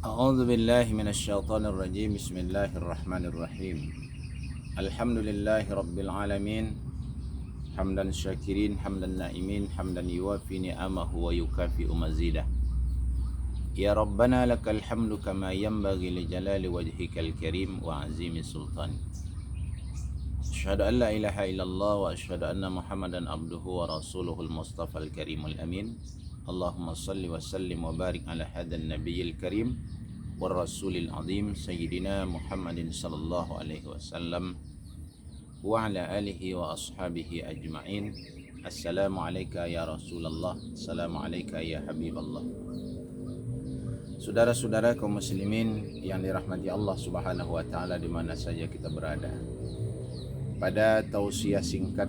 أعوذ بالله من الشيطان الرجيم. بسم الله الرحمن الرحيم. الحمد لله رب العالمين، حمدا شاكرين حمدا نائمين، حمدا يوافي نعمه ويكافئ مزيده. يا ربنا لك الحمد كما ينبغي لجلال وجهك الكريم وعظيم سلطان. أشهد أن لا إله إلا الله وأشهد أن محمدا عبده ورسوله المصطفى الكريم الأمين. اللهم صل وسلم وبارك على هذا النبي الكريم والرسول العظيم سيدنا محمد صلى الله عليه وسلم وعلى آله وأصحابه أجمعين. السلام عليك يا رسول الله، السلام عليك يا حبيب الله. Saudara-saudara kaum muslimin yang dirahmati Allah Subhanahu wa taala di mana saja kita berada. Pada tausiah singkat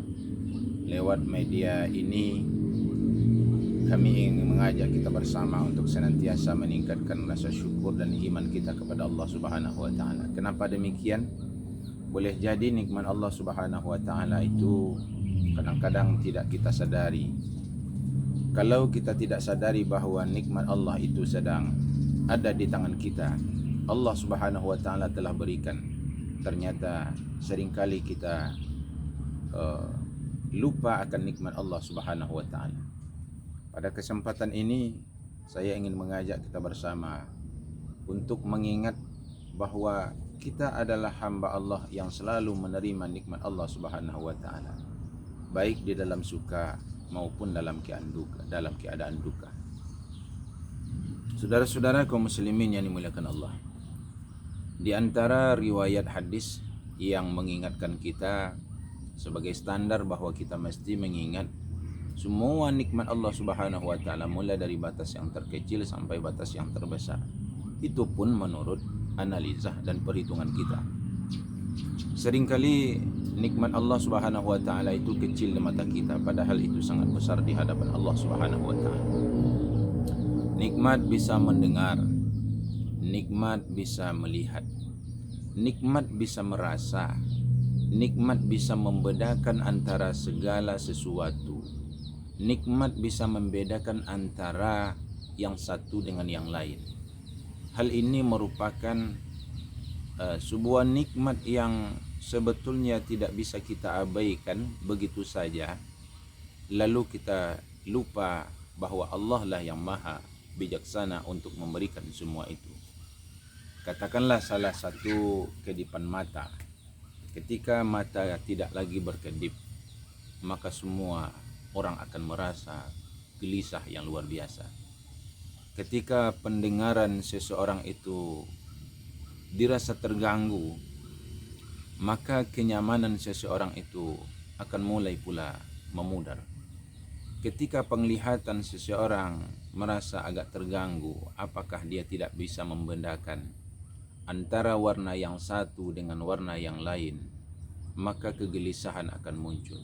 lewat media ini, kami ingin mengajak kita bersama untuk senantiasa meningkatkan rasa syukur dan iman kita kepada Allah Subhanahu wa taala. Kenapa demikian? Boleh jadi nikmat Allah Subhanahu wa taala itu kadang-kadang tidak kita sadari. Kalau kita tidak sadari bahwa nikmat Allah itu sedang ada di tangan kita, Allah Subhanahu wa taala telah berikan. Ternyata seringkali kita lupa akan nikmat Allah Subhanahu wa taala. Pada kesempatan ini saya ingin mengajak kita bersama untuk mengingat bahwa kita adalah hamba Allah yang selalu menerima nikmat Allah Subhanahu wa taala, baik di dalam suka maupun dalam keadaan duka. Saudara-saudara kaum muslimin yang dimuliakan Allah, di antara riwayat hadis yang mengingatkan kita sebagai standar bahwa kita mesti mengingat semua nikmat Allah Subhanahu wa taala, mulai dari batas yang terkecil sampai batas yang terbesar. Itu pun menurut analiza dan perhitungan kita. Seringkali nikmat Allah Subhanahu wa taala itu kecil di mata kita, padahal itu sangat besar di hadapan Allah Subhanahu wa taala. Nikmat bisa mendengar, nikmat bisa melihat, nikmat bisa merasa, nikmat bisa membedakan antara segala sesuatu. Nikmat bisa membedakan antara yang satu dengan yang lain. Hal ini merupakan sebuah nikmat yang sebetulnya tidak bisa kita abaikan begitu saja, lalu kita lupa bahwa Allah lah yang maha bijaksana untuk memberikan semua itu. Katakanlah salah satu kedipan mata. Ketika mata tidak lagi berkedip, maka semua orang akan merasa gelisah yang luar biasa. Ketika pendengaran seseorang itu dirasa terganggu, maka kenyamanan seseorang itu akan mulai pula memudar. Ketika penglihatan seseorang merasa agak terganggu, apakah dia tidak bisa membedakan antara warna yang satu dengan warna yang lain, maka kegelisahan akan muncul.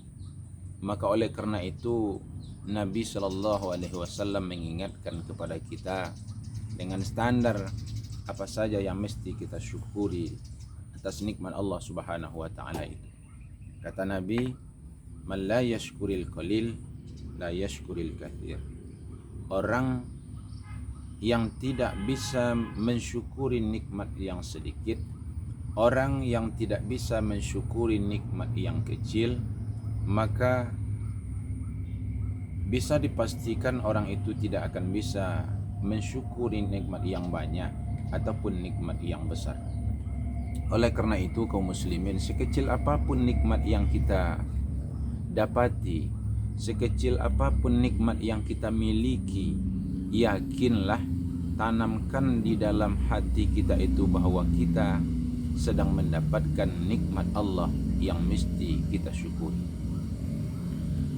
Maka oleh karena itu Nabi Shallallahu Alaihi Wasallam mengingatkan kepada kita dengan standar apa saja yang mesti kita syukuri atas nikmat Allah Subhanahu Wa Taala itu. Kata Nabi, "Man la yashkuril qalil, la yashkuril kathir." Orang yang tidak bisa mensyukuri nikmat yang sedikit, orang yang tidak bisa mensyukuri nikmat yang kecil, maka bisa dipastikan orang itu tidak akan bisa mensyukuri nikmat yang banyak ataupun nikmat yang besar. Oleh karena itu kaum muslimin, sekecil apapun nikmat yang kita dapati, sekecil apapun nikmat yang kita miliki, yakinlah, tanamkan di dalam hati kita itu bahwa kita sedang mendapatkan nikmat Allah yang mesti kita syukuri.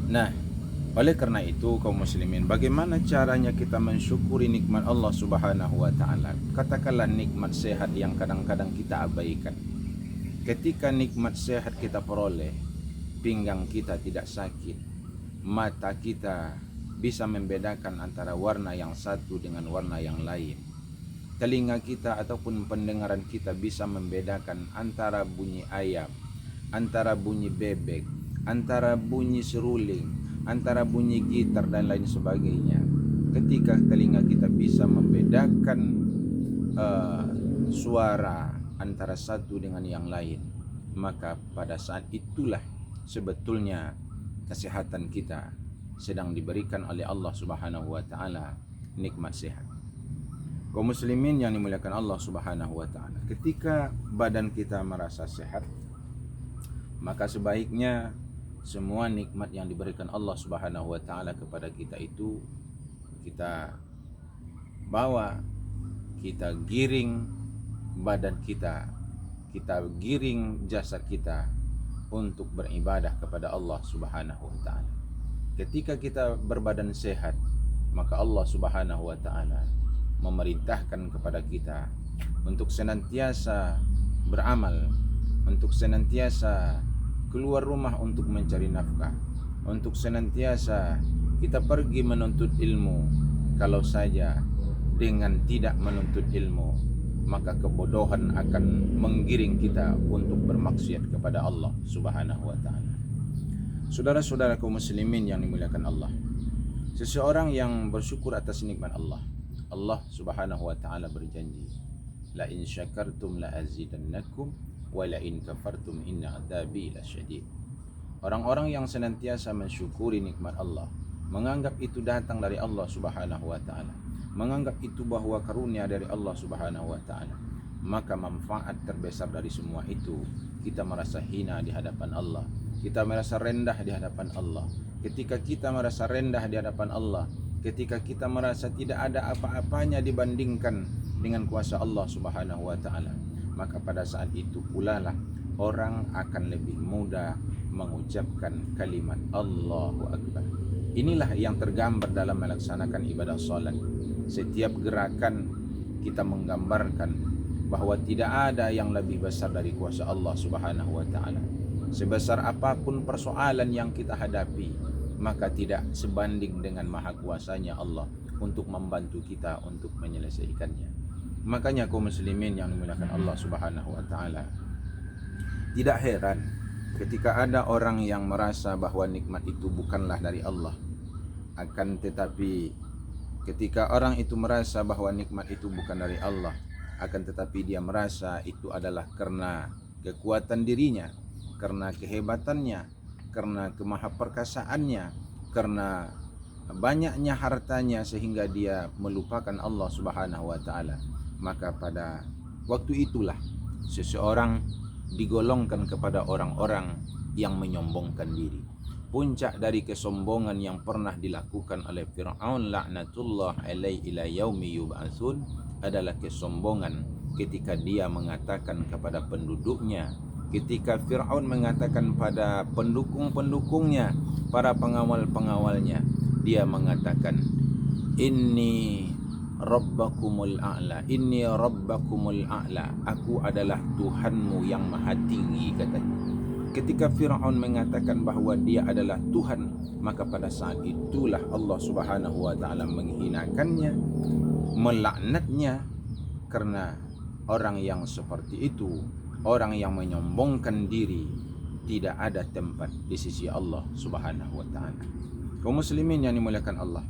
Nah, oleh karena itu kaum muslimin, bagaimana caranya kita mensyukuri nikmat Allah Subhanahu wa taala? Katakanlah nikmat sehat yang kadang-kadang kita abaikan. Ketika nikmat sehat kita peroleh, pinggang kita tidak sakit, mata kita bisa membedakan antara warna yang satu dengan warna yang lain. Telinga kita ataupun pendengaran kita bisa membedakan antara bunyi ayam, antara bunyi bebek, antara bunyi seruling, antara bunyi gitar dan lain sebagainya. Ketika telinga kita bisa membedakan uh, suara antara satu dengan yang lain, maka pada saat itulah sebetulnya kesehatan kita sedang diberikan oleh Allah Subhanahu wa taala, nikmat sehat. Kaum muslimin yang dimuliakan Allah Subhanahu wa taala, ketika badan kita merasa sehat, maka sebaiknya semua nikmat yang diberikan Allah Subhanahu wa taala kepada kita itu kita bawa, kita giring badan kita giring jasad kita untuk beribadah kepada Allah Subhanahu wa taala. Ketika kita berbadan sehat, maka Allah Subhanahu wa taala memerintahkan kepada kita untuk senantiasa beramal, untuk senantiasa keluar rumah untuk mencari nafkah, untuk senantiasa kita pergi menuntut ilmu. Kalau saja dengan tidak menuntut ilmu, maka kebodohan akan menggiring kita untuk bermaksiat kepada Allah Subhanahu wa taala. Saudara-saudara kaum muslimin yang dimuliakan Allah, seseorang yang bersyukur atas nikmat Allah, Allah Subhanahu wa taala berjanji, la in syakartum la azidannakum wa la in kafartum inna adzabi lasyadid. Orang-orang yang senantiasa mensyukuri nikmat Allah, menganggap itu datang dari Allah Subhanahu wa taala, menganggap itu bahwa karunia dari Allah Subhanahu wa taala, maka manfaat terbesar dari semua itu, kita merasa hina di hadapan Allah, kita merasa rendah di hadapan Allah. Ketika kita merasa rendah di hadapan Allah, ketika kita merasa tidak ada apa-apanya dibandingkan dengan kuasa Allah Subhanahu wa taala, maka pada saat itu pula lah orang akan lebih mudah mengucapkan kalimat Allahu Akbar. Inilah yang tergambar dalam melaksanakan ibadah salat. Setiap gerakan kita menggambarkan bahwa tidak ada yang lebih besar dari kuasa Allah Subhanahu wa taala. Sebesar apapun persoalan yang kita hadapi, maka tidak sebanding dengan maha kuasanya Allah untuk membantu kita untuk menyelesaikannya. Makanya kaum muslimin yang dimuliakan Allah Subhanahu wa taala, tidak heran ketika ada orang yang merasa bahwa nikmat itu bukanlah dari Allah. Akan tetapi ketika orang itu merasa bahwa nikmat itu bukan dari Allah, akan tetapi dia merasa itu adalah karena kekuatan dirinya, karena kehebatannya, karena kemahaperkasaannya, karena banyaknya hartanya sehingga dia melupakan Allah Subhanahu wa taala, maka pada waktu itulah seseorang digolongkan kepada orang-orang yang menyombongkan diri. Puncak dari kesombongan yang pernah dilakukan oleh Fir'aun laknatullah alaihi ila yaumi yub'atsun adalah kesombongan ketika dia mengatakan kepada penduduknya, ketika Fir'aun mengatakan pada pendukung-pendukungnya, para pengawal-pengawalnya, dia mengatakan, inni rabbakumul a'la, inni rabbakumul a'la, aku adalah Tuhanmu yang maha tinggi, katanya. Ketika Fir'aun mengatakan bahwa dia adalah Tuhan, maka pada saat itulah Allah Subhanahu wa taala menghinakannya, melaknatnya, karena orang yang seperti itu, orang yang menyombongkan diri, tidak ada tempat di sisi Allah Subhanahu wa taala. Kaum muslimin yang dimuliakan Allah,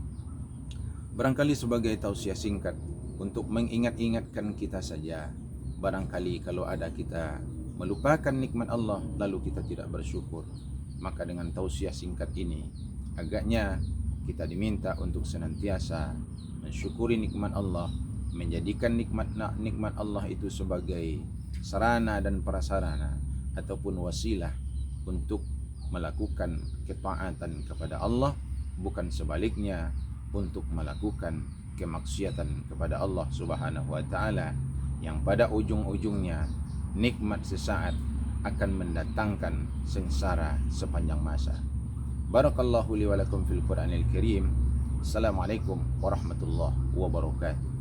barangkali sebagai tausiah singkat untuk mengingat-ingatkan kita saja, barangkali kalau ada kita melupakan nikmat Allah lalu kita tidak bersyukur, maka dengan tausiah singkat ini agaknya kita diminta untuk senantiasa mensyukuri nikmat Allah, menjadikan nikmat Allah itu sebagai sarana dan prasarana ataupun wasilah untuk melakukan ketaatan kepada Allah, bukan sebaliknya untuk melakukan kemaksiatan kepada Allah Subhanahu wa taala, yang pada ujung-ujungnya nikmat sesaat akan mendatangkan sengsara sepanjang masa. Barakallahu li wa lakum fil Qur'anil Karim. Assalamualaikum warahmatullahi wabarakatuh.